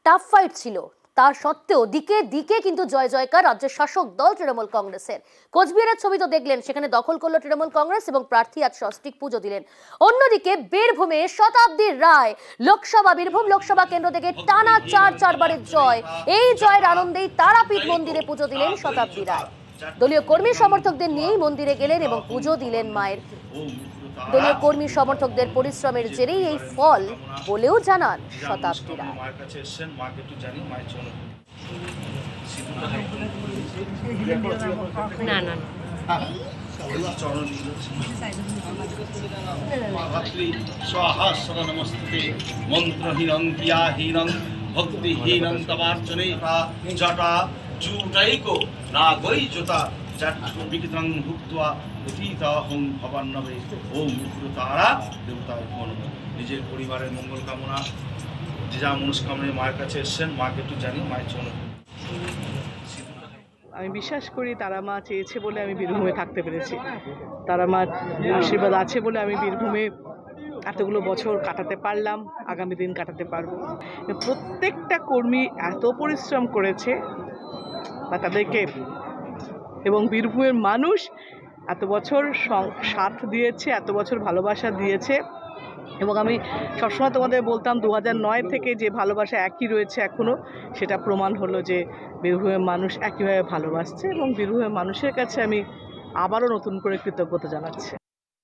Tough fight ছিল। তার সত্ত্বেও দিকে দিকে কিন্তু জয় জয়কার রাজ্যের শাসক দল তৃণমূল কংগ্রেসের। কোচবিহারের ছবি তো দেখলেন, সেখানে দখল করলো তৃণমূল কংগ্রেস এবং প্রার্থী আজ স্বস্তিক পুজো দিলেন। অন্যদিকে বীরভূমে শতাব্দীর রায় বীরভূম লোকসভা কেন্দ্র থেকে টানা চারবারের জয়। এই জয়ের আনন্দেই তারাপীঠ মন্দিরে পুজো দিলেন শতাব্দী রায়। দলীয় কর্মী সমর্থকদের নিয়েই মন্দিরে গেলেন এবং পুজো দিলেন মায়ের। দলীয় কর্মী সমর্থকদের পরিশ্রমের জেরেই এই ফল বলেও জানান শতাব্দী রায়। না না মন্ত্রহীনং ক্রিয়াহীনং ভক্তিহীনং তবার্চনে জটা চূটাইকো নাগৈ জোতা বিকৃতং ভুক্ত্বা অতীতাহং ভবান্নবে ওম তারা দেবতায় নমঃ। নিজের পরিবারের মঙ্গল কামনা, যে যা মনস্কামনায় মায়ের কাছে এসেছেন, মাকে একটু জানি মায়ের চরণ। আমি বিশ্বাস করি তারা মা চেয়েছে বলে আমি বীরভূমে থাকতে পেরেছি, তারা মার আশীর্বাদ আছে বলে আমি বীরভূমে এতগুলো বছর কাটাতে পারলাম, আগামী দিন কাটাতে পারবো। প্রত্যেকটা কর্মী এত পরিশ্রম করেছে বা তাদেরকে, এবং বীরভূমের মানুষ এত বছর সাথ দিয়েছে, এত বছর ভালোবাসা দিয়েছে। এবং আমি সবসময় তোমাদের বলতাম 2009 থেকে যে ভালোবাসা একই রয়েছে এখনও, সেটা প্রমাণ হলো যে বীরভূমের মানুষ একইভাবে ভালোবাসছে। এবং বীরভূমের মানুষের কাছে আমি আবারও নতুন করে কৃতজ্ঞতা জানাচ্ছি।